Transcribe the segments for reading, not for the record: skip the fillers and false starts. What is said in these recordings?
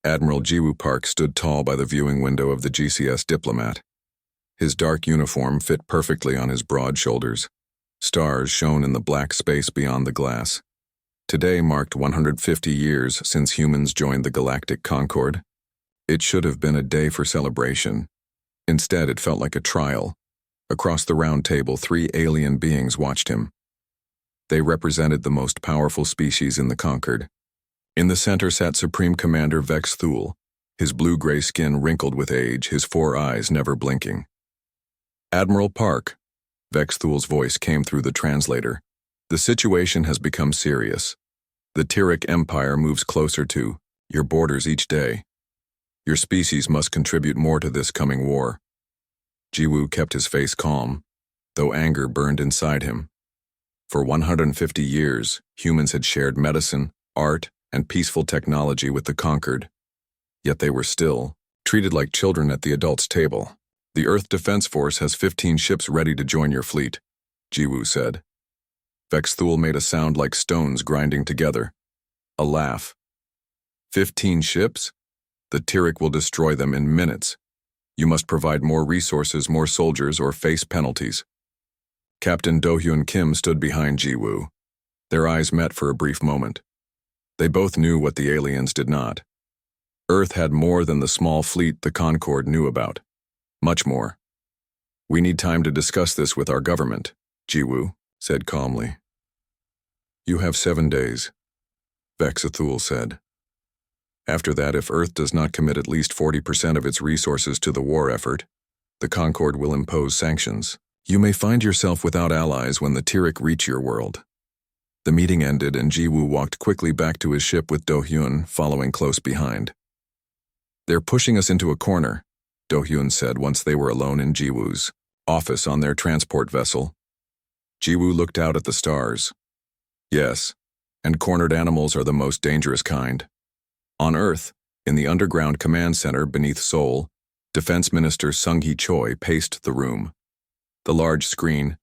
Admiral Jiwoo Park stood tall by the viewing window of the GCS diplomat. His dark uniform fit perfectly on his broad shoulders. Stars shone in the black space beyond the glass. Today marked 150 years since humans joined the Galactic Concord. It should have been a day for celebration. Instead, it felt like a trial. Across the round table, 3 alien beings watched him. They represented the most powerful species in the Concord. In the center sat Supreme Commander Vex Thule, his blue-gray skin wrinkled with age, his 4 eyes never blinking. "Admiral Park," Vex Thule's voice came through the translator. "The situation has become serious. The Tyrrhic Empire moves closer to your borders each day. Your species must contribute more to this coming war." Jiwoo kept his face calm, though anger burned inside him. For 150 years, humans had shared medicine, art, and peaceful technology with the Conquered. Yet they were still treated like children at the adults' table. "The Earth Defense Force has 15 ships ready to join your fleet," Jiwoo said. Vex Thule made a sound like stones grinding together. A laugh. 15 ships? The Tyrrhic will destroy them in minutes. You must provide more resources, more soldiers, or face penalties. Captain Do-hyun Kim stood behind Jiwoo. Their eyes met for a brief moment. They both knew what the aliens did not. Earth had more than the small fleet the Concord knew about. Much more. "We need time to discuss this with our government," Jiwoo said calmly. "You have 7 days," Vex Thule said. "After that, if Earth does not commit at least 40% of its resources to the war effort, the Concord will impose sanctions. You may find yourself without allies when the Tyrrhic reach your world." The meeting ended and Jiwoo walked quickly back to his ship with Do-hyun following close behind. "They're pushing us into a corner," Do-hyun said once they were alone in Jiwoo's office on their transport vessel. Jiwoo looked out at the stars. "Yes, and cornered animals are the most dangerous kind. On Earth, in the underground command center beneath Seoul, Defense Minister Sung-hee Choi paced the room. The large screen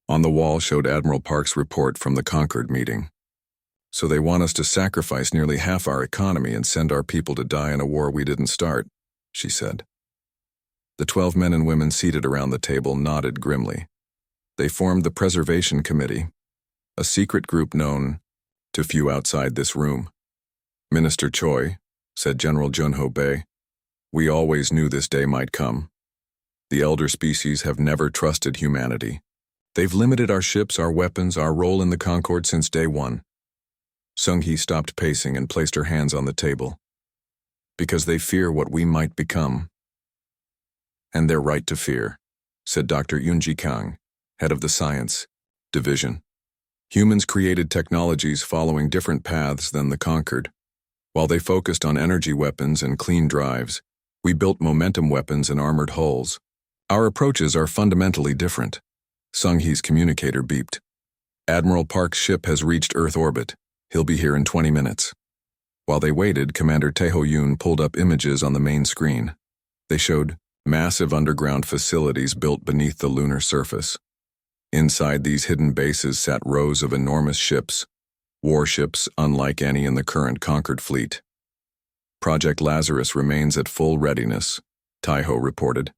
on the wall showed Admiral Park's report from the Concord meeting. "So they want us to sacrifice nearly half our economy and send our people to die in a war we didn't start," she said. The 12 men and women seated around the table nodded grimly. They formed the Preservation Committee, a secret group known to few outside this room. "Minister Choi," said General Junho Bae, "we always knew this day might come. The elder species have never trusted humanity. They've limited our ships, our weapons, our role in the Concord since day one." Sung-hee stopped pacing and placed her hands on the table. "Because they fear what we might become." "And they're right to fear," said Dr. Yoon-ji Kang, head of the Science Division. "Humans created technologies following different paths than the Conquered. While they focused on energy weapons and clean drives, we built momentum weapons and armored hulls. Our approaches are fundamentally different." Sung-hee's communicator beeped. "Admiral Park's ship has reached Earth orbit. He'll be here in 20 minutes. While they waited, Commander Tae-ho-yoon pulled up images on the main screen. They showed massive underground facilities built beneath the lunar surface. Inside these hidden bases sat rows of enormous ships, warships unlike any in the current Conquered fleet. "Project Lazarus remains at full readiness," Tae-ho reported.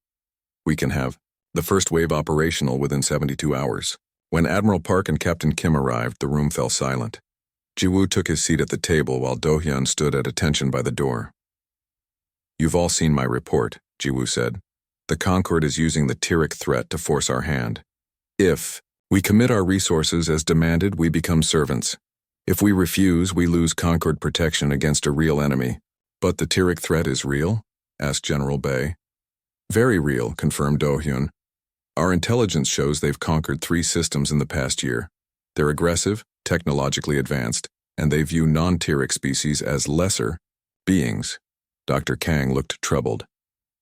"We can have the first wave operational within 72 hours. When Admiral Park and Captain Kim arrived, the room fell silent. Jiwoo took his seat at the table while Do-hyun stood at attention by the door. "You've all seen my report," Jiwoo said. "The Concord is using the Tyrrhic threat to force our hand. If we commit our resources as demanded, we become servants. If we refuse, we lose Concord protection against a real enemy." "But the Tyrrhic threat is real?" asked General Bae. "Very real," confirmed Do-hyun. "Our intelligence shows they've conquered 3 systems in the past year. They're aggressive, technologically advanced, and they view non-Tyrrhic species as lesser beings." Dr. Kang looked troubled.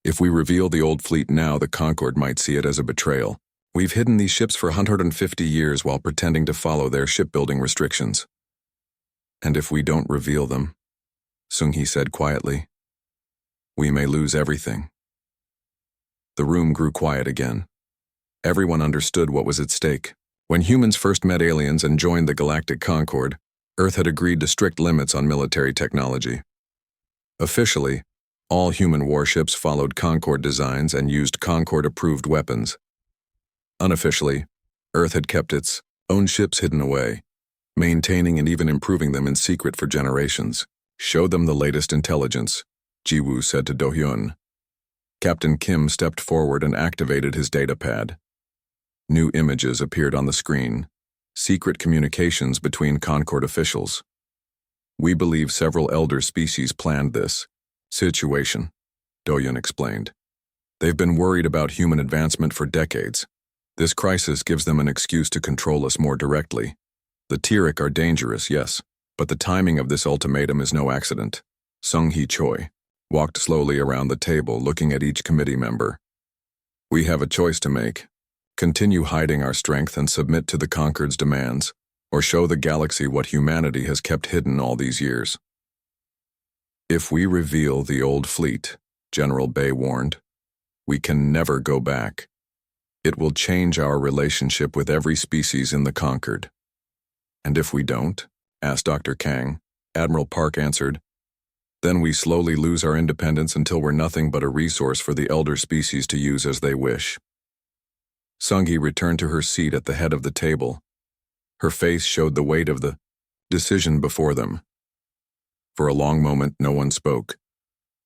"If we reveal the old fleet now, the Concord might see it as a betrayal. We've hidden these ships for 150 years while pretending to follow their shipbuilding restrictions." "And if we don't reveal them," Sung-hee said quietly, "we may lose everything." The room grew quiet again. Everyone understood what was at stake. When humans first met aliens and joined the Galactic Concord, Earth had agreed to strict limits on military technology. Officially, all human warships followed Concord designs and used Concord-approved weapons. Unofficially, Earth had kept its own ships hidden away, maintaining and even improving them in secret for generations. Show them the latest intelligence, Jiwoo said to Do-hyun. Captain Kim stepped forward and activated his data pad. New images appeared on the screen, secret communications between Concord officials. We believe several elder species planned this situation, Do-hyun explained. They've been worried about human advancement for decades. This crisis gives them an excuse to control us more directly. The Tiric are dangerous, yes, but the timing of this ultimatum is no accident. Sung-hee Choi walked slowly around the table, looking at each committee member. We have a choice to make. Continue hiding our strength and submit to the Concord's demands, or show the galaxy what humanity has kept hidden all these years. If we reveal the old fleet, General Bay warned, we can never go back. It will change our relationship with every species in the Concord. And if we don't, asked Dr. Kang, Admiral Park answered, then we slowly lose our independence until we're nothing but a resource for the elder species to use as they wish. Sung-hee returned to her seat at the head of the table. Her face showed the weight of the decision before them. For a long moment, no one spoke.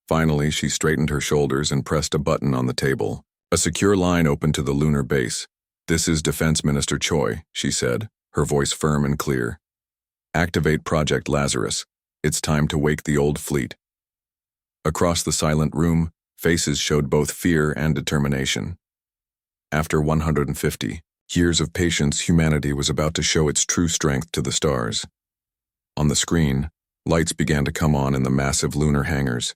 Finally, she straightened her shoulders and pressed a button on the table. A secure line opened to the lunar base. This is Defense Minister Choi, she said, her voice firm and clear. Activate Project Lazarus. It's time to wake the old fleet. Across the silent room, faces showed both fear and determination. After 150 years of patience, humanity was about to show its true strength to the stars. On the screen, lights began to come on in the massive lunar hangars.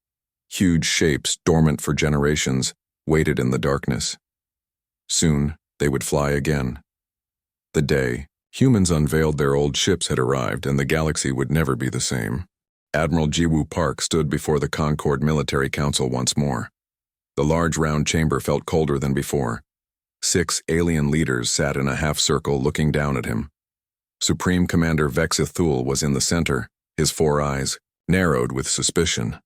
Huge shapes, dormant for generations, waited in the darkness. Soon, they would fly again. The day humans unveiled their old ships had arrived, and the galaxy would never be the same. Admiral Jiwoo Park stood before the Concord Military Council once more. The large round chamber felt colder than before. 6 alien leaders sat in a half-circle looking down at him. Supreme Commander Vexithul was in the center, his 4 eyes narrowed with suspicion.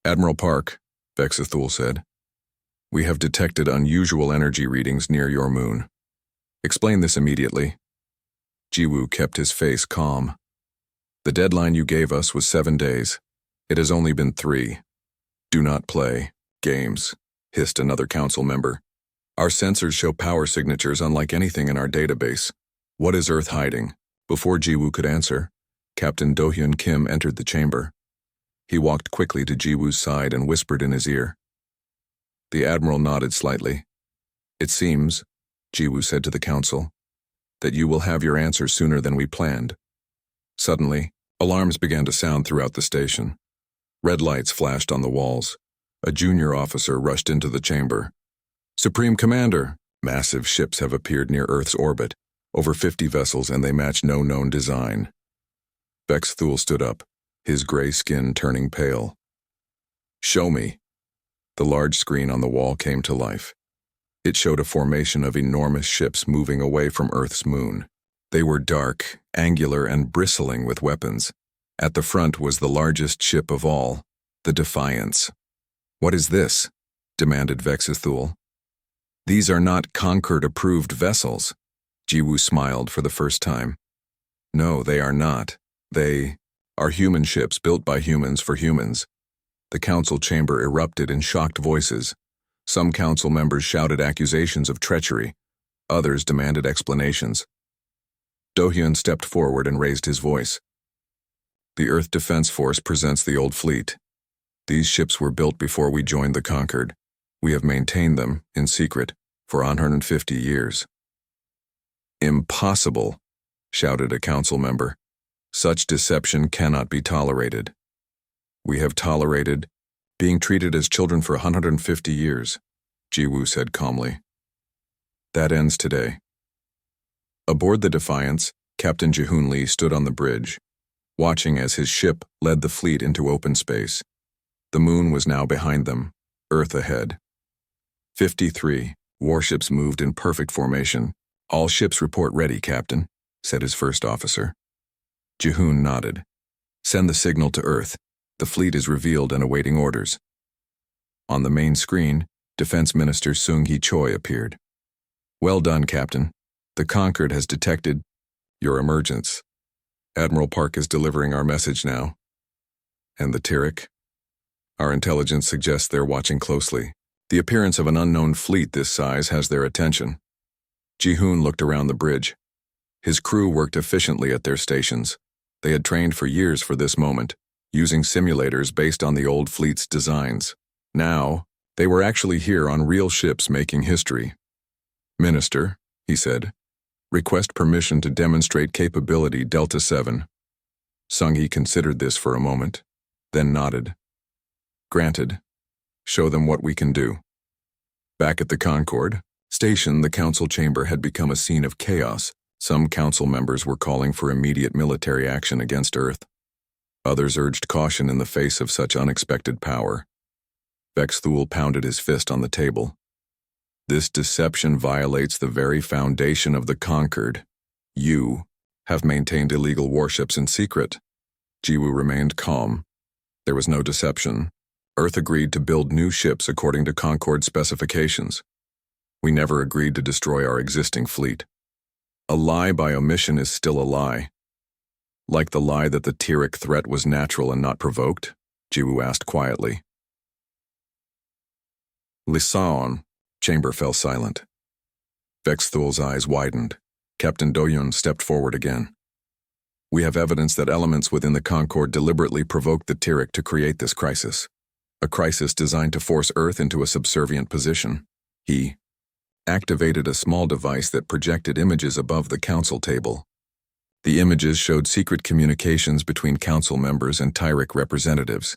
Admiral Park, Vexithul said, we have detected unusual energy readings near your moon. Explain this immediately. Jiwoo kept his face calm. The deadline you gave us was 7 days. It has only been 3. Do not play games, hissed another council member. Our sensors show power signatures unlike anything in our database. What is Earth hiding? Before Jiwoo could answer, Captain Do-hyun Kim entered the chamber. He walked quickly to Jiwoo's side and whispered in his ear. The Admiral nodded slightly. It seems, Jiwoo said to the council, that you will have your answer sooner than we planned. Suddenly, alarms began to sound throughout the station. Red lights flashed on the walls. A junior officer rushed into the chamber. Supreme Commander, massive ships have appeared near Earth's orbit, over 50 vessels, and they match no known design. Vexithul stood up, his gray skin turning pale. Show me. The large screen on the wall came to life. It showed a formation of enormous ships moving away from Earth's moon. They were dark, angular, and bristling with weapons. At the front was the largest ship of all, the Defiance. What is this? Demanded Vexithul. These are not Concord-approved vessels. Jiwoo smiled for the first time. No, they are not. They are human ships built by humans for humans. The council chamber erupted in shocked voices. Some council members shouted accusations of treachery. Others demanded explanations. Do-hyun stepped forward and raised his voice. The Earth Defense Force presents the old fleet. These ships were built before we joined the Concord. We have maintained them, in secret, for 150 years. Impossible, shouted a council member. Such deception cannot be tolerated. We have tolerated being treated as children for 150 years, Jiwoo said calmly. That ends today. Aboard the Defiance, Captain Ji-hoon Lee stood on the bridge, watching as his ship led the fleet into open space. The moon was now behind them, Earth ahead. 53 warships moved in perfect formation. All ships report ready, Captain, said his first officer. Ji-hoon nodded. Send the signal to Earth. The fleet is revealed and awaiting orders. On the main screen, Defense Minister Sung-hee Choi appeared. Well done, Captain. The Concord has detected your emergence. Admiral Park is delivering our message now. And the Tyrrek? Our intelligence suggests they're watching closely. The appearance of an unknown fleet this size has their attention. Ji-hoon looked around the bridge. His crew worked efficiently at their stations. They had trained for years for this moment, using simulators based on the old fleet's designs. Now, they were actually here on real ships making history. Minister, he said, request permission to demonstrate capability Delta 7. Sung-hee considered this for a moment, then nodded. Granted. Show them what we can do. Back at the Concorde station, the council chamber had become a scene of chaos. Some council members were calling for immediate military action against Earth. Others urged caution in the face of such unexpected power. Vex Thule pounded his fist on the table. This deception violates the very foundation of the Concorde. You have maintained illegal warships in secret. Jiwoo remained calm. There was no deception. Earth agreed to build new ships according to Concorde specifications. We never agreed to destroy our existing fleet. A lie by omission is still a lie. Like the lie that the Tyrrek threat was natural and not provoked? Jiwoo asked quietly. Lisaon. Chamber fell silent. Vex Thule's eyes widened. Captain Do-hyun stepped forward again. We have evidence that elements within the Concorde deliberately provoked the Tyrrek to create this crisis. A crisis designed to force Earth into a subservient position. He activated a small device that projected images above the council table. The images showed secret communications between council members and Tyrrek representatives,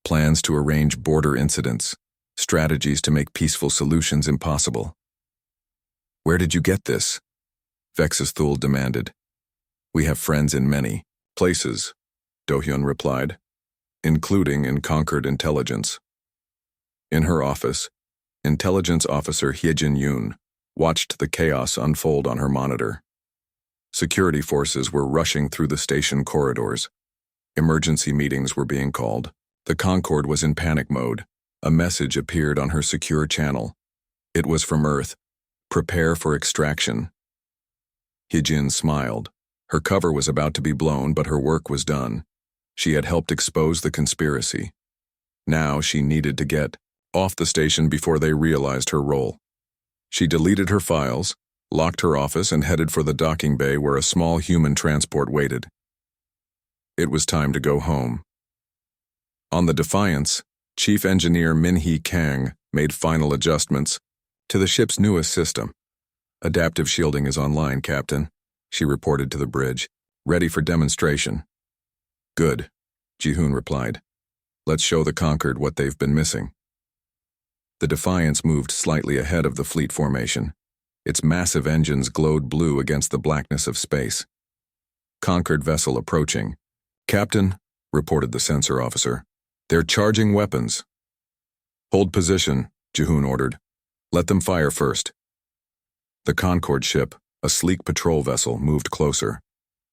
plans to arrange border incidents, strategies to make peaceful solutions impossible. Where did you get this? Vex Thule demanded. We have friends in many places, Do-hyun replied, including in Concorde Intelligence. In her office, Intelligence Officer Hyejin Yoon watched the chaos unfold on her monitor. Security forces were rushing through the station corridors. Emergency meetings were being called. The Concorde was in panic mode. A message appeared on her secure channel. It was from Earth. Prepare for extraction. Hyejin smiled. Her cover was about to be blown, but her work was done. She had helped expose the conspiracy. Now she needed to get off the station before they realized her role. She deleted her files, locked her office, and headed for the docking bay where a small human transport waited. It was time to go home. On the Defiance, Chief Engineer Min-hee Kang made final adjustments to the ship's newest system. Adaptive shielding is online, Captain, she reported to the bridge, ready for demonstration. Good, Ji-hoon replied. Let's show the Concorde what they've been missing. The Defiance moved slightly ahead of the fleet formation. Its massive engines glowed blue against the blackness of space. Concorde vessel approaching. Captain, reported the sensor officer. They're charging weapons. Hold position, Ji-hoon ordered. Let them fire first. The Concorde ship, a sleek patrol vessel, moved closer.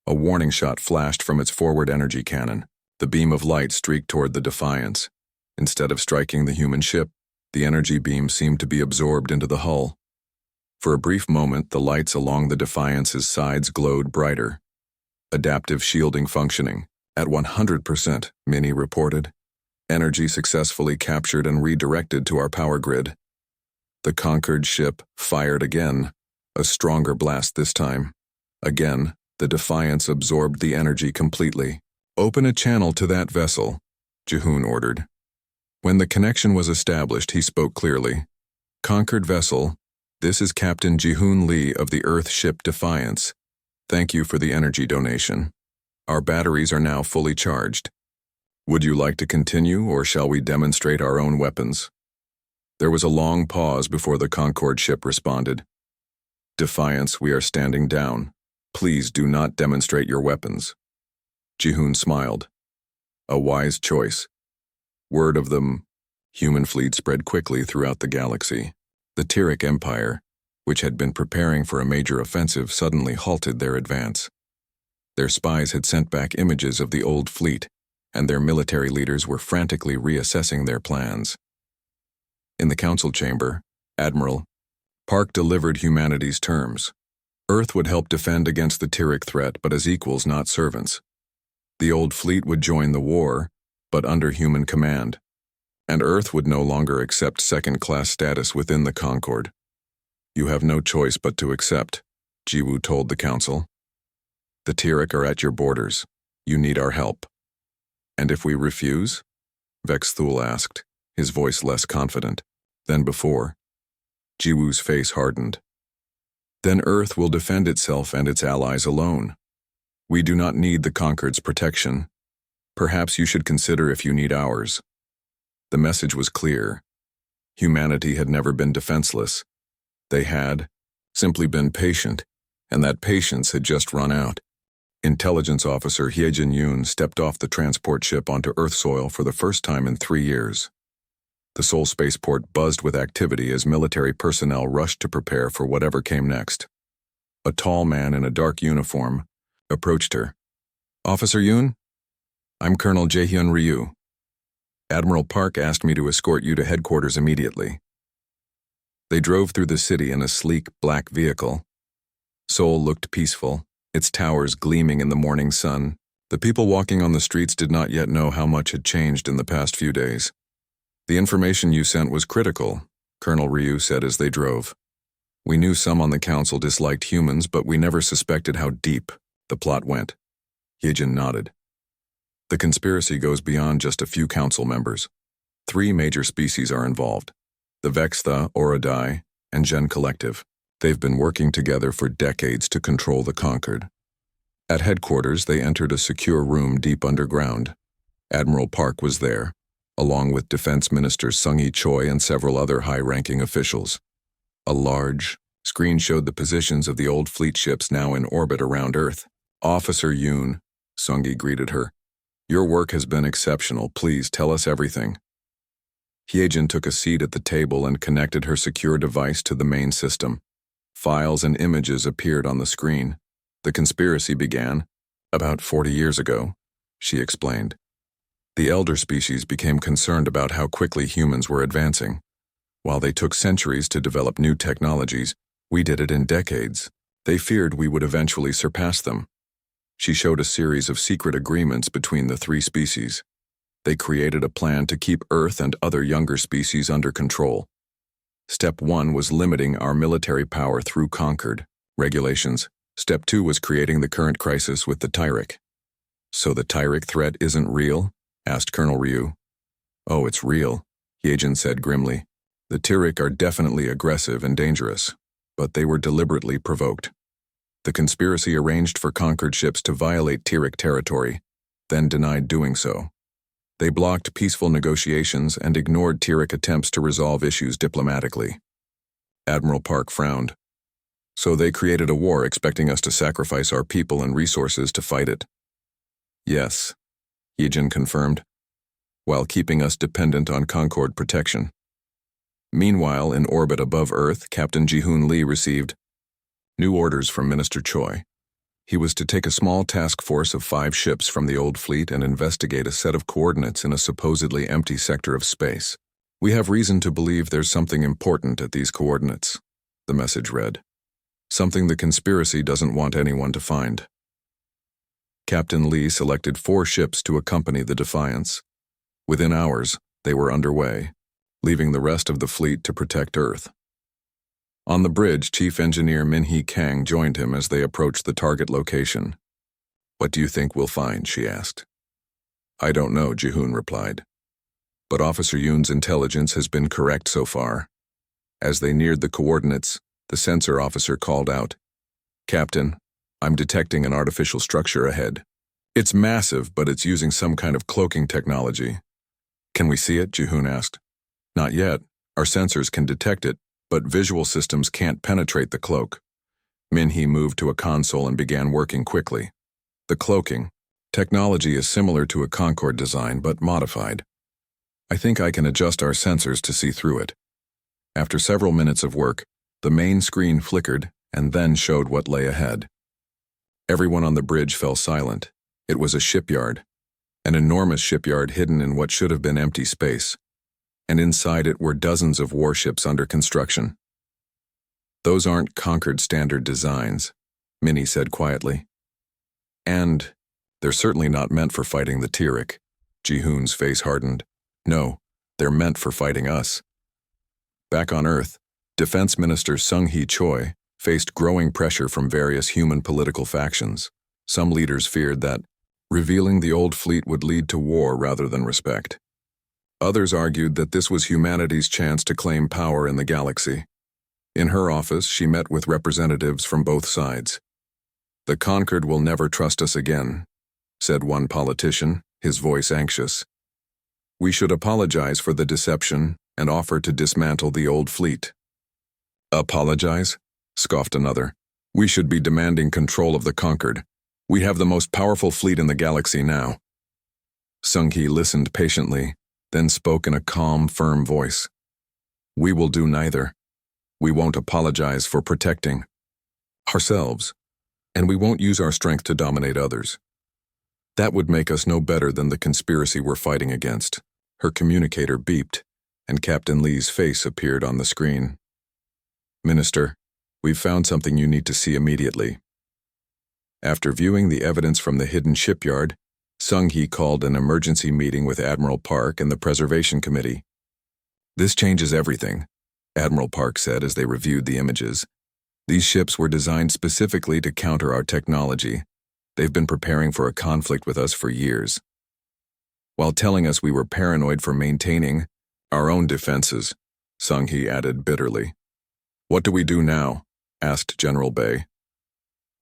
A warning shot flashed from its forward energy cannon. The beam of light streaked toward the Defiance. Instead of striking the human ship, the energy beam seemed to be absorbed into the hull. For a brief moment, the lights along the Defiance's sides glowed brighter. Adaptive shielding functioning. At 100%, Minnie reported. Energy successfully captured and redirected to our power grid. The Concorde ship fired again, a stronger blast this time. Again, the Defiance absorbed the energy completely. Open a channel to that vessel, Ji-hoon ordered. When the connection was established, he spoke clearly. Concorde vessel, this is Captain Ji-hoon Lee of the Earth ship Defiance. Thank you for the energy donation. Our batteries are now fully charged. Would you like to continue, or shall we demonstrate our own weapons? There was a long pause before the Concorde ship responded. Defiance, we are standing down. Please do not demonstrate your weapons. Ji-hoon smiled. A wise choice. Word of the human fleet spread quickly throughout the galaxy. The Tyrrek Empire, which had been preparing for a major offensive, suddenly halted their advance. Their spies had sent back images of the old fleet, and their military leaders were frantically reassessing their plans. In the council chamber, Admiral Park delivered humanity's terms. Earth would help defend against the Tyrrhic threat, but as equals, not servants. The old fleet would join the war, but under human command. And Earth would no longer accept second-class status within the Concord. You have no choice but to accept, Jiwoo told the council. The Tyrrhic are at your borders. You need our help. And if we refuse? Vex Thul asked, his voice less confident than before. Jiwoo's face hardened. Then Earth will defend itself and its allies alone. We do not need the Concord's protection. Perhaps you should consider if you need ours. The message was clear. Humanity had never been defenseless. They had simply been patient, and that patience had just run out. Intelligence Officer Hyejin Yoon stepped off the transport ship onto Earth soil for the first time in 3 years. The Seoul spaceport buzzed with activity as military personnel rushed to prepare for whatever came next. A tall man in a dark uniform approached her. Officer Yoon? I'm Colonel Jaehyun Ryu. Admiral Park asked me to escort you to headquarters immediately. They drove through the city in a sleek, black vehicle. Seoul looked peaceful, its towers gleaming in the morning sun. The people walking on the streets did not yet know how much had changed in the past few days. The information you sent was critical, Colonel Ryu said as they drove. We knew some on the council disliked humans, but we never suspected how deep the plot went. Hyejin nodded. The conspiracy goes beyond just a few council members. 3 major species are involved: the Vextha, Orodai, and Gen Collective. They've been working together for decades to control the Concord. At headquarters, they entered a secure room deep underground. Admiral Park was there, along with Defense Minister Sung-hee Choi and several other high-ranking officials. A large screen showed the positions of the old fleet ships now in orbit around Earth. Officer Yoon, Sung-hee greeted her. Your work has been exceptional. Please tell us everything. Hyejin took a seat at the table and connected her secure device to the main system. Files and images appeared on the screen. The conspiracy began about 40 years ago, she explained. The elder species became concerned about how quickly humans were advancing. While they took centuries to develop new technologies, we did it in decades. They feared we would eventually surpass them. She showed a series of secret agreements between the 3 species. They created a plan to keep Earth and other younger species under control. Step 1 was limiting our military power through Concord regulations. Step 2 was creating the current crisis with the Tyrrhic. So the Tyrrhic threat isn't real? Asked Colonel Ryu. Oh, it's real, Hyejin said grimly. The Tyrrhic are definitely aggressive and dangerous, but they were deliberately provoked. The conspiracy arranged for Concord ships to violate Tyrrhic territory, then denied doing so. They blocked peaceful negotiations and ignored Tyrrhic attempts to resolve issues diplomatically. Admiral Park frowned. So they created a war expecting us to sacrifice our people and resources to fight it. Yes, Hyejin confirmed, while keeping us dependent on Concord protection. Meanwhile, in orbit above Earth, Captain Ji-hoon Lee received new orders from Minister Choi. He was to take a small task force of 5 ships from the old fleet and investigate a set of coordinates in a supposedly empty sector of space. We have reason to believe there's something important at these coordinates, the message read. Something the conspiracy doesn't want anyone to find. Captain Lee selected 4 ships to accompany the Defiance. Within hours, they were underway, leaving the rest of the fleet to protect Earth. On the bridge, Chief Engineer Min-hee Kang joined him as they approached the target location. What do you think we'll find? She asked. I don't know, Ji-hoon replied. But Officer Yoon's intelligence has been correct so far. As they neared the coordinates, the sensor officer called out, Captain, I'm detecting an artificial structure ahead. It's massive, but it's using some kind of cloaking technology. Can we see it? Ji-hoon asked. Not yet. Our sensors can detect it, but visual systems can't penetrate the cloak. Min-hee moved to a console and began working quickly. The cloaking technology is similar to a Concorde design, but modified. I think I can adjust our sensors to see through it. After several minutes of work, the main screen flickered and then showed what lay ahead. Everyone on the bridge fell silent. It was a shipyard. an enormous shipyard hidden in what should have been empty space, and inside it were dozens of warships under construction. "Those aren't Concord standard designs," Minnie said quietly. "And they're certainly not meant for fighting the Tyrek." Ji-hoon's face hardened. "No, they're meant for fighting us." Back on Earth, Defense Minister Sung-hee Choi faced growing pressure from various human political factions. Some leaders feared that revealing the old fleet would lead to war rather than respect. Others argued that this was humanity's chance to claim power in the galaxy. In her office, she met with representatives from both sides. "The Concord will never trust us again," said one politician, his voice anxious. "We should apologize for the deception and offer to dismantle the old fleet." "Apologize?" scoffed another. "We should be demanding control of the Concord. We have the most powerful fleet in the galaxy now." Sung-hee listened patiently, then spoke in a calm, firm voice. "We will do neither. We won't apologize for protecting ourselves, and we won't use our strength to dominate others. That would make us no better than the conspiracy we're fighting against." Her communicator beeped, and Captain Lee's face appeared on the screen. "Minister, we've found something you need to see immediately." After viewing the evidence from the hidden shipyard, Sung-hee called an emergency meeting with Admiral Park and the Preservation Committee. "This changes everything," Admiral Park said as they reviewed the images. "These ships were designed specifically to counter our technology. They've been preparing for a conflict with us for years, while telling us we were paranoid for maintaining our own defenses," Sung-hee added bitterly. "What do we do now?" asked General Bay.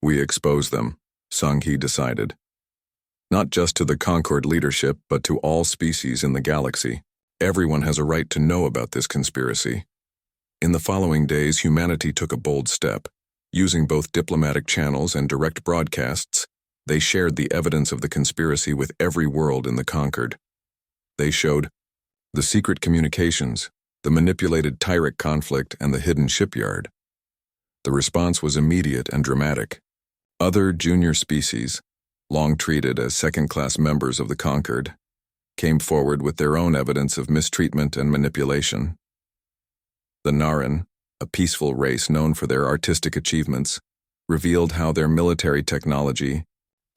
"We expose them," Sung-hee decided. "Not just to the Concord leadership, but to all species in the galaxy. Everyone has a right to know about this conspiracy." In the following days, humanity took a bold step. Using both diplomatic channels and direct broadcasts, they shared the evidence of the conspiracy with every world in the Concord. They showed the secret communications, the manipulated Tyrek conflict, and the hidden shipyard. The response was immediate and dramatic. Other junior species, long treated as second-class members of the Concord, came forward with their own evidence of mistreatment and manipulation. The Naran, a peaceful race known for their artistic achievements, revealed how their military technology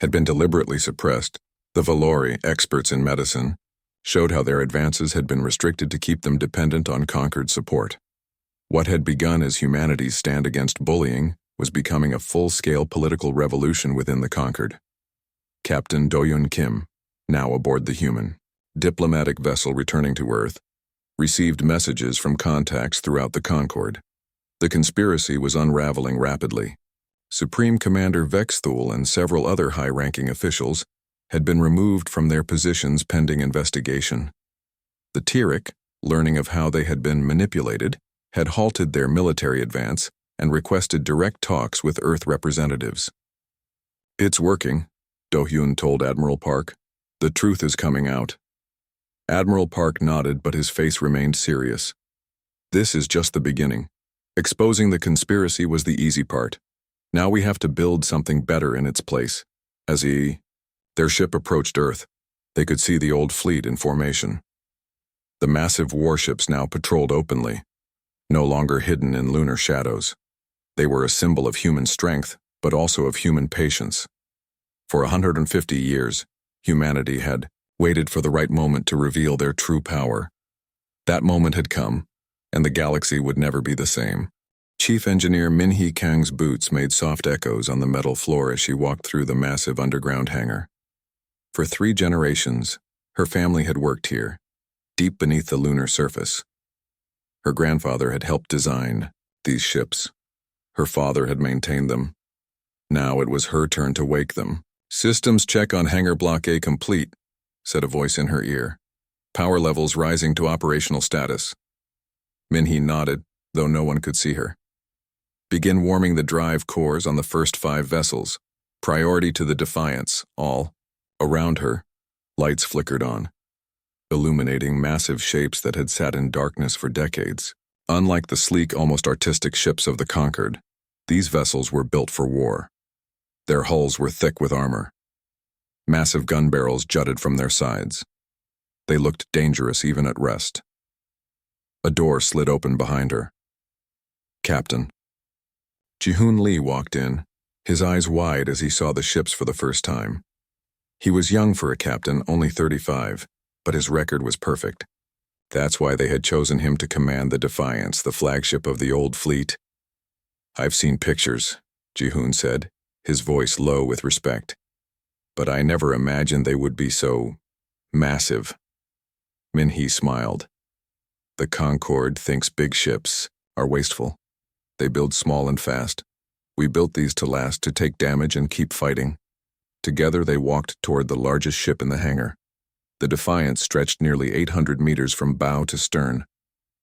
had been deliberately suppressed. The Valori, experts in medicine, showed how their advances had been restricted to keep them dependent on Concord support. What had begun as humanity's stand against bullying was becoming a full-scale political revolution within the Concord. Captain Do-Yoon Kim, now aboard the human diplomatic vessel returning to Earth, received messages from contacts throughout the Concord. The conspiracy was unraveling rapidly. Supreme Commander Vexthul and several other high-ranking officials had been removed from their positions pending investigation. The Tyrek, learning of how they had been manipulated, had halted their military advance and requested direct talks with Earth representatives. "It's working," Do-Hyun told Admiral Park. "The truth is coming out." Admiral Park nodded, but his face remained serious. "This is just the beginning. Exposing the conspiracy was the easy part. Now we have to build something better in its place." As their ship approached Earth, they could see the old fleet in formation. The massive warships now patrolled openly, no longer hidden in lunar shadows. They were a symbol of human strength, but also of human patience. For 150 years, humanity had waited for the right moment to reveal their true power. That moment had come, and the galaxy would never be the same. Chief Engineer Min-hee Kang's boots made soft echoes on the metal floor as she walked through the massive underground hangar. For 3 generations, her family had worked here, deep beneath the lunar surface. Her grandfather had helped design these ships. Her father had maintained them. Now it was her turn to wake them. "Systems check on Hangar Block A complete," said a voice in her ear. "Power levels rising to operational status." Min-hee nodded, though no one could see her. "Begin warming the drive cores on the first 5 vessels. Priority to the Defiance, all." Around her, lights flickered on, illuminating massive shapes that had sat in darkness for decades. Unlike the sleek, almost artistic ships of the Concord, these vessels were built for war. Their hulls were thick with armor. Massive gun barrels jutted from their sides. They looked dangerous even at rest. A door slid open behind her. "Captain." Ji-hoon Lee walked in, his eyes wide as he saw the ships for the first time. He was young for a captain, only 35, but his record was perfect. That's why they had chosen him to command the Defiance, the flagship of the old fleet. "I've seen pictures," Ji-hoon said, his voice low with respect. "But I never imagined they would be so massive." Min-hee smiled. "The Concorde thinks big ships are wasteful. They build small and fast. We built these to last, to take damage and keep fighting." Together they walked toward the largest ship in the hangar. The Defiance stretched nearly 800 meters from bow to stern.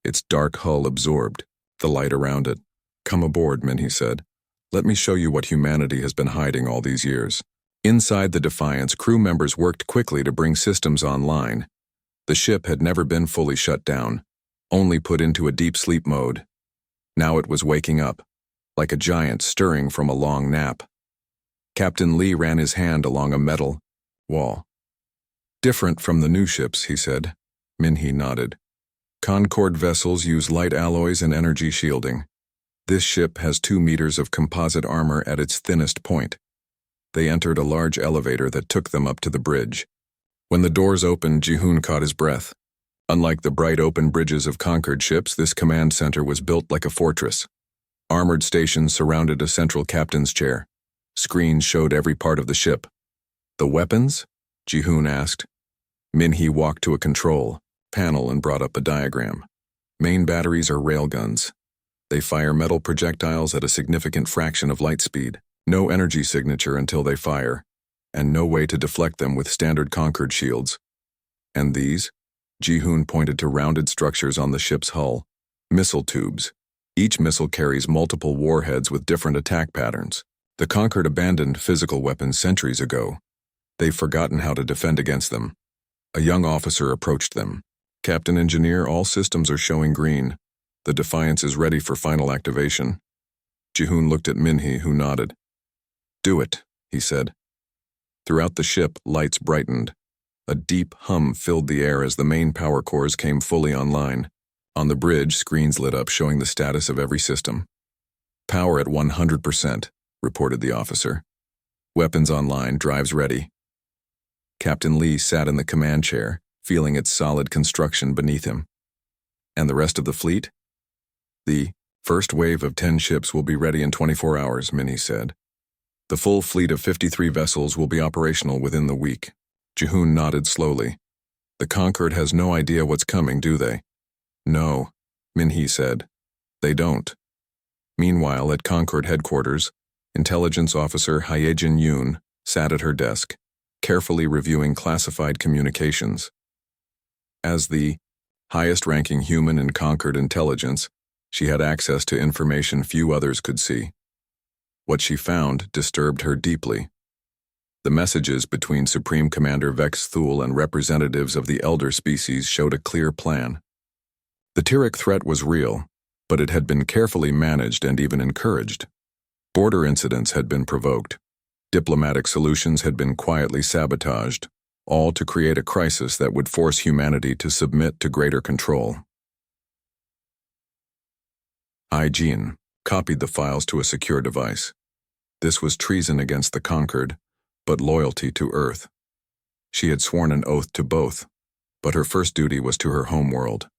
Its dark hull absorbed the light around it. "Come aboard," Min-hee said. "Let me show you what humanity has been hiding all these years." Inside the Defiance, crew members worked quickly to bring systems online. The ship had never been fully shut down, only put into a deep sleep mode. Now it was waking up, like a giant stirring from a long nap. Captain Lee ran his hand along a metal wall. "Different from the new ships," he said. Min-hee nodded. "Concorde vessels use light alloys and energy shielding. This ship has 2 meters of composite armor at its thinnest point." They entered a large elevator that took them up to the bridge. When the doors opened, Ji-hoon caught his breath. Unlike the bright open bridges of Concorde ships, this command center was built like a fortress. Armored stations surrounded a central captain's chair. Screens showed every part of the ship. "The weapons?" Ji-hoon asked. Min-hee walked to a control panel and brought up a diagram. "Main batteries are railguns. They fire metal projectiles at a significant fraction of light speed. No energy signature until they fire, and no way to deflect them with standard Concorde shields." "And these?" Ji-hoon pointed to rounded structures on the ship's hull. "Missile tubes. Each missile carries multiple warheads with different attack patterns. The Concorde abandoned physical weapons centuries ago. They've forgotten how to defend against them." A young officer approached them. "Captain Engineer, all systems are showing green. The Defiance is ready for final activation." Ji-hoon looked at Min-hee, who nodded. "Do it," he said. Throughout the ship, lights brightened. A deep hum filled the air as the main power cores came fully online. On the bridge, screens lit up showing the status of every system. "Power at 100%, reported the officer. "Weapons online, drives ready." Captain Lee sat in the command chair, feeling its solid construction beneath him. "And the rest of the fleet?" "The first wave of 10 ships will be ready in 24 hours, Min-hee said. "The full fleet of 53 vessels will be operational within the week." Ji-hoon nodded slowly. "The Concorde has no idea what's coming, do they?" "No," Min-hee said. "They don't." Meanwhile, at Concorde headquarters, Intelligence Officer Hyejin Yoon sat at her desk, carefully reviewing classified communications. As the highest-ranking human in Concorde intelligence, she had access to information few others could see. What she found disturbed her deeply. The messages between Supreme Commander Vex Thule and representatives of the elder species showed a clear plan. The Tyrrhic threat was real, but it had been carefully managed and even encouraged. Border incidents had been provoked. Diplomatic solutions had been quietly sabotaged, all to create a crisis that would force humanity to submit to greater control. Jin copied the files to a secure device. This was treason against the Concorde, but loyalty to Earth. She had sworn an oath to both, but her first duty was to her home world.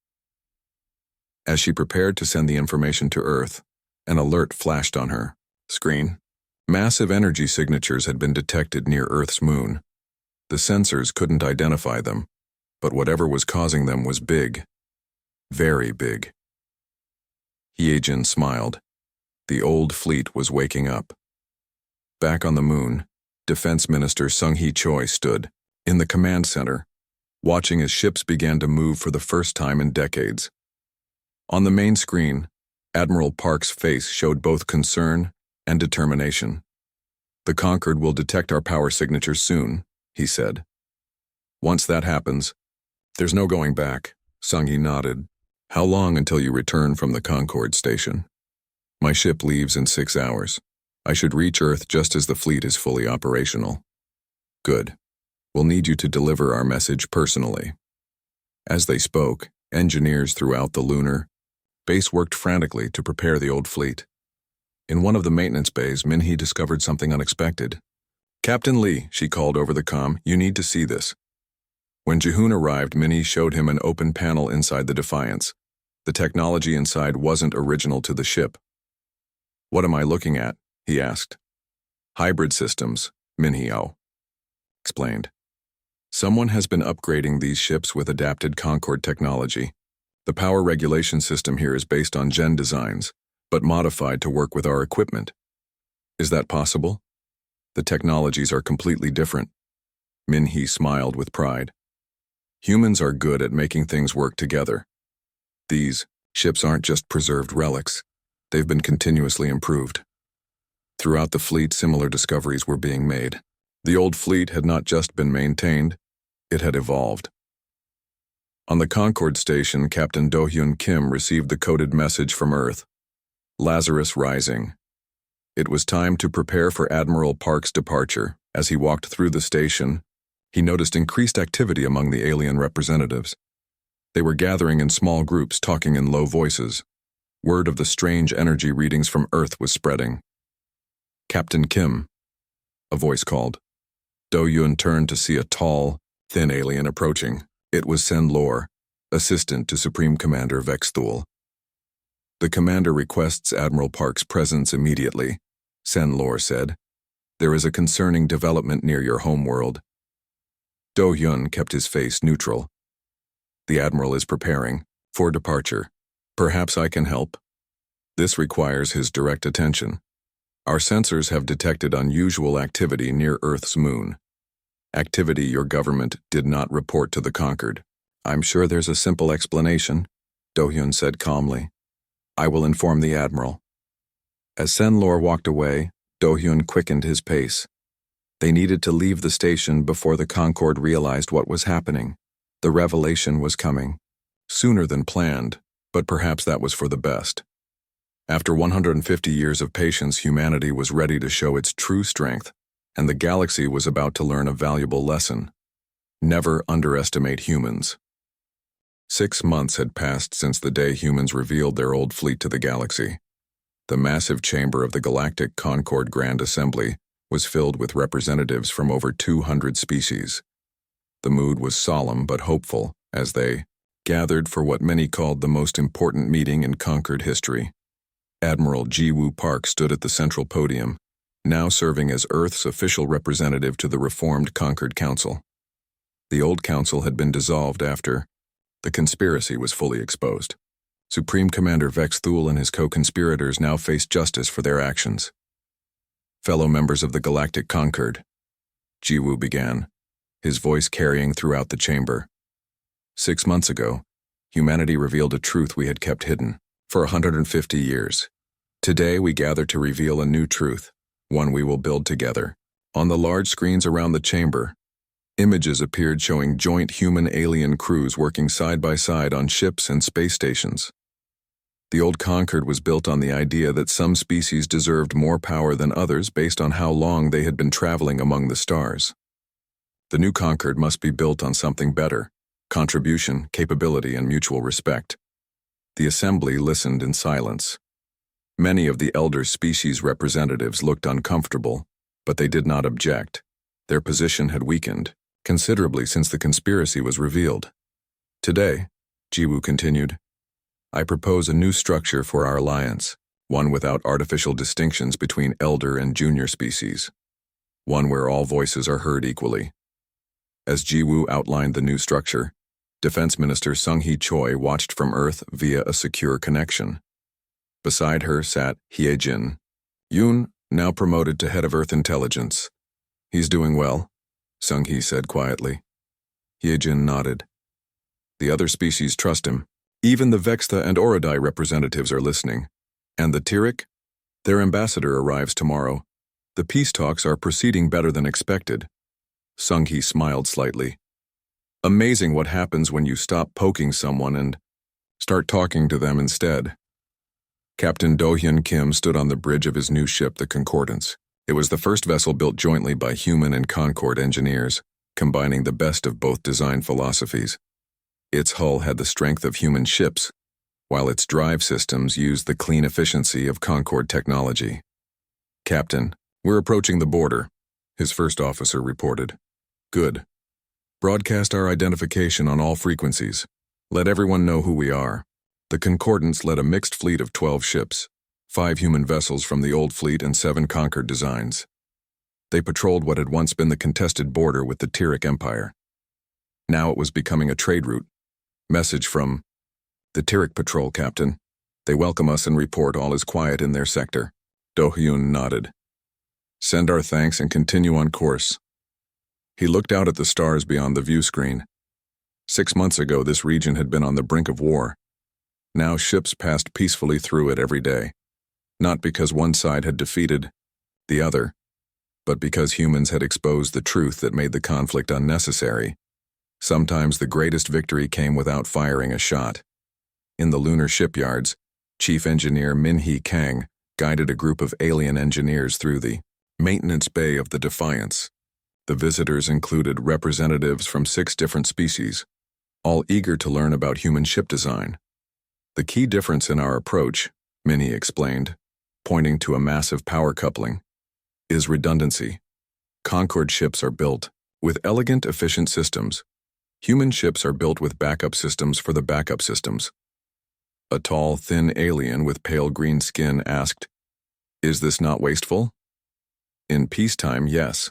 As she prepared to send the information to Earth, an alert flashed on her screen. Massive energy signatures had been detected near Earth's moon. The sensors couldn't identify them, but whatever was causing them was big. Very big. Hyejin smiled. The old fleet was waking up. Back on the moon, Defense Minister Sung-hee Choi stood, in the command center, watching as ships began to move for the first time in decades. On the main screen, Admiral Park's face showed both concern and determination. "The Concorde will detect our power signatures soon," he said. "Once that happens, there's no going back." Sung-hee nodded. "How long until you return from the Concorde station?" "My ship leaves in 6 hours. I should reach Earth just as the fleet is fully operational." "Good. We'll need you to deliver our message personally." As they spoke, engineers throughout the lunar base worked frantically to prepare the old fleet. In one of the maintenance bays, Minhee discovered something unexpected. "Captain Lee," she called over the comm, "you need to see this." When Jihoon arrived, Minhee showed him an open panel inside the Defiance. The technology inside wasn't original to the ship. "What am I looking at?" he asked. "Hybrid systems," Minhee explained. "Someone has been upgrading these ships with adapted Concorde technology. The power regulation system here is based on Gen designs, but modified to work with our equipment. Is that possible? The technologies are completely different." Minhee smiled with pride. "Humans are good at making things work together. These ships aren't just preserved relics. They've been continuously improved." Throughout the fleet, similar discoveries were being made. The old fleet had not just been maintained, it had evolved. On the Concorde station, Captain Do-hyun Kim received the coded message from Earth. Lazarus rising. It was time to prepare for Admiral Park's departure. As he walked through the station, he noticed increased activity among the alien representatives. They were gathering in small groups, talking in low voices. Word of the strange energy readings from Earth was spreading. "Captain Kim," a voice called. Do-hyun turned to see a tall, thin alien approaching. It was Sen-Lor, assistant to Supreme Commander Vex-Thul. "The commander requests Admiral Park's presence immediately," Sen-Lor said. "There is a concerning development near your homeworld." Do-hyun kept his face neutral. "The Admiral is preparing for departure. Perhaps I can help. This requires his direct attention. Our sensors have detected unusual activity near Earth's moon. Activity your government did not report to the Conquered." "I'm sure there's a simple explanation," Do-hyun said calmly. "I will inform the Admiral." As Sen-Lor walked away, Do-hyun quickened his pace. They needed to leave the station before the Concorde realized what was happening. The revelation was coming. Sooner than planned, but perhaps that was for the best. After 150 years of patience, humanity was ready to show its true strength, and the galaxy was about to learn a valuable lesson. Never underestimate humans. 6 months had passed since the day humans revealed their old fleet to the galaxy. The massive chamber of the Galactic Concorde Grand Assembly was filled with representatives from over 200 species. The mood was solemn but hopeful as they gathered for what many called the most important meeting in Conquered history. Admiral Ji-woo Park stood at the central podium, now serving as Earth's official representative to the reformed Conquered Council. The old council had been dissolved after the conspiracy was fully exposed. Supreme Commander Vex-Thul and his co-conspirators now faced justice for their actions. "Fellow members of the Galactic Conquered," Ji-woo began, his voice carrying throughout the chamber. 6 months ago, humanity revealed a truth we had kept hidden for 150 years. Today we gather to reveal a new truth, one we will build together. On the large screens around the chamber, images appeared showing joint human-alien crews working side by side on ships and space stations. The old Conquered was built on the idea that some species deserved more power than others based on how long they had been traveling among the stars. The new Conquered must be built on something better: contribution, capability, and mutual respect. The assembly listened in silence. Many of the elder species representatives looked uncomfortable, but they did not object. Their position had weakened considerably since the conspiracy was revealed. "Today," Ji-woo continued, "I propose a new structure for our alliance, one without artificial distinctions between elder and junior species, one where all voices are heard equally." As Ji-woo outlined the new structure, Defense Minister Sung-hee Choi watched from Earth via a secure connection. Beside her sat Hye-jin. "Yoon, now promoted to head of Earth Intelligence. He's doing well," Sung-hee said quietly. Hye-jin nodded. "The other species trust him. Even the Vextha and Orodai representatives are listening. And the Tirik? Their ambassador arrives tomorrow. The peace talks are proceeding better than expected." Sung-hee smiled slightly. "Amazing what happens when you stop poking someone and start talking to them instead." Captain Do-hyun Kim stood on the bridge of his new ship, the Concordance. It was the first vessel built jointly by human and Concorde engineers. combining the best of both design philosophies. Its hull had the strength of human ships, while its drive systems used the clean efficiency of Concorde technology. "Captain, we're approaching the border," his first officer reported. "Good. Broadcast our identification on all frequencies. Let everyone know who we are." The Concordants led a mixed fleet of 12 ships, 5 human vessels from the old fleet and 7 Concorde designs. They patrolled what had once been the contested border with the Tyrrhic Empire. Now it was becoming a trade route. Message from the Tyrrhic Patrol, Captain. They welcome us and report all is quiet in their sector. Do-hyun nodded. "Send our thanks and continue on course." He looked out at the stars beyond the view screen. 6 months ago, this region had been on the brink of war. Now ships passed peacefully through it every day, not because one side had defeated the other, but because humans had exposed the truth that made the conflict unnecessary. Sometimes the greatest victory came without firing a shot. In the lunar shipyards, Chief Engineer Min-hee Kang guided a group of alien engineers through the maintenance bay of the Defiance. The visitors included representatives from 6 different species, all eager to learn about human ship design. "The key difference in our approach," Min-hee explained, pointing to a massive power coupling, "is redundancy. Concorde ships are built with elegant, efficient systems. Human ships are built with backup systems for the backup systems." A tall, thin alien with pale green skin asked, "Is this not wasteful?" "In peacetime, yes,"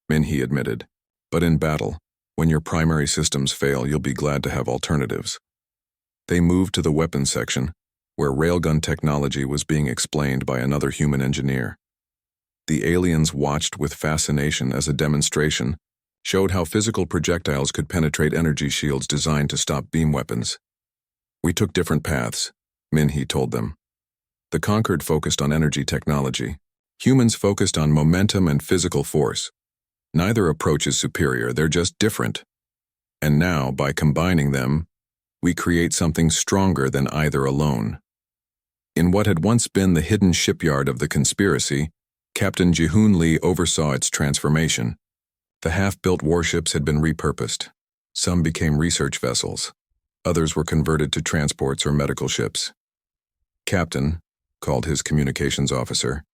Min-hee admitted. "But in battle, when your primary systems fail, you'll be glad to have alternatives." They moved to the weapons section, where railgun technology was being explained by another human engineer. The aliens watched with fascination as a demonstration showed how physical projectiles could penetrate energy shields designed to stop beam weapons. "We took different paths," Min-hee told them. "The Concorde focused on energy technology. Humans focused on momentum and physical force. Neither approach is superior, they're just different. And now, by combining them, we create something stronger than either alone." In what had once been the hidden shipyard of the conspiracy, Captain Ji-hoon Lee oversaw its transformation. The half-built warships had been repurposed. Some became research vessels. Others were converted to transports or medical ships. "Captain," called his communications officer,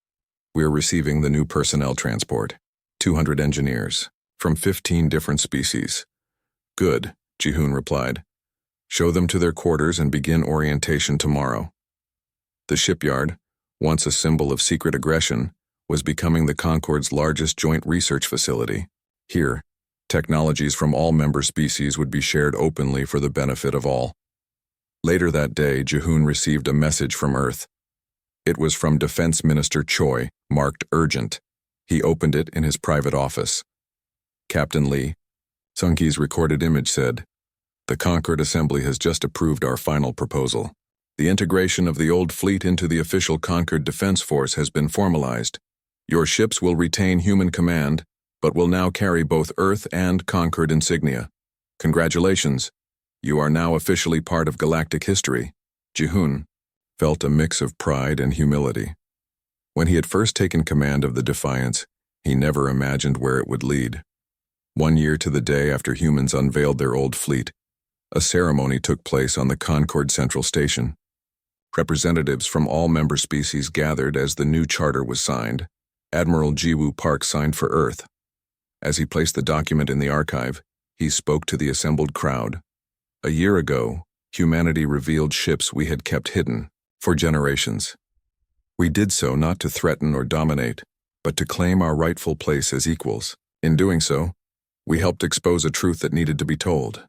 "we're receiving the new personnel transport. 200 engineers, from 15 different species." "Good," Ji-hoon replied. "Show them to their quarters and begin orientation tomorrow." The shipyard, once a symbol of secret aggression, was becoming the Concorde's largest joint research facility. Here, technologies from all member species would be shared openly for the benefit of all. Later that day, Ji-hoon received a message from Earth. It was from Defense Minister Choi, marked urgent. He opened it in his private office. "Captain Lee," Sung-hee's recorded image said, "the Concorde Assembly has just approved our final proposal. The integration of the old fleet into the official Concorde Defense Force has been formalized. Your ships will retain human command, but will now carry both Earth and Concorde insignia. Congratulations. You are now officially part of galactic history." Ji-hoon felt a mix of pride and humility. When he had first taken command of the Defiance, he never imagined where it would lead. 1 year to the day after humans unveiled their old fleet, a ceremony took place on the Concorde Central Station. Representatives from all member species gathered as the new charter was signed. Admiral Ji-woo Park signed for Earth. As he placed the document in the archive, he spoke to the assembled crowd. "A year ago, humanity revealed ships we had kept hidden for generations. We did so not to threaten or dominate, but to claim our rightful place as equals. In doing so, we helped expose a truth that needed to be told,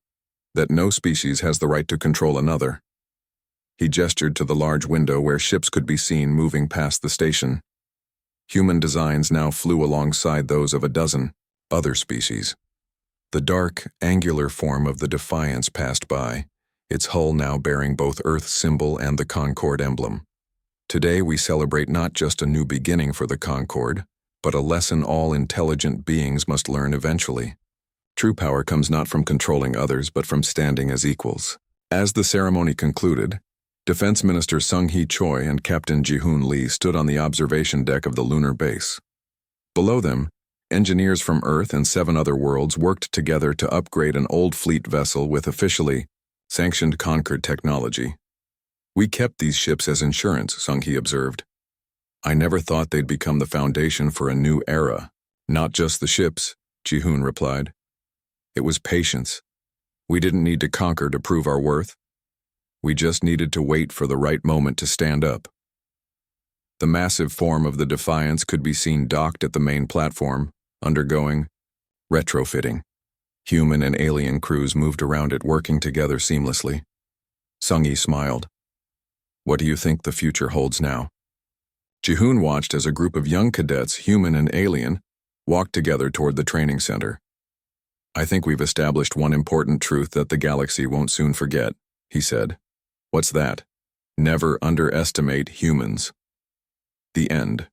that no species has the right to control another." He gestured to the large window where ships could be seen moving past the station. Human designs now flew alongside those of a dozen other species. The dark, angular form of the Defiance passed by, its hull now bearing both Earth's symbol and the Concorde emblem. Today we celebrate not just a new beginning for the Concorde, but a lesson all intelligent beings must learn eventually. True power comes not from controlling others, but from standing as equals. As the ceremony concluded, Defense Minister Sung-hee Choi and Captain Ji-hoon Lee stood on the observation deck of the lunar base. Below them, Engineers from Earth and 7 other worlds worked together to upgrade an old fleet vessel with officially sanctioned Concord technology. We kept these ships as insurance, Sung-hee observed. I never thought they'd become the foundation for a new era. Not just the ships, Ji-hoon replied. It was patience. We didn't need to conquer to prove our worth. We just needed to wait for the right moment to stand up. The massive form of the Defiance could be seen docked at the main platform, undergoing retrofitting. Human and alien crews moved around it, working together seamlessly. Sung-hee smiled. What do you think the future holds now? Ji-hoon watched as a group of young cadets, human and alien, walked together toward the training center. I think we've established one important truth that the galaxy won't soon forget, he said. What's that? Never underestimate humans. The end.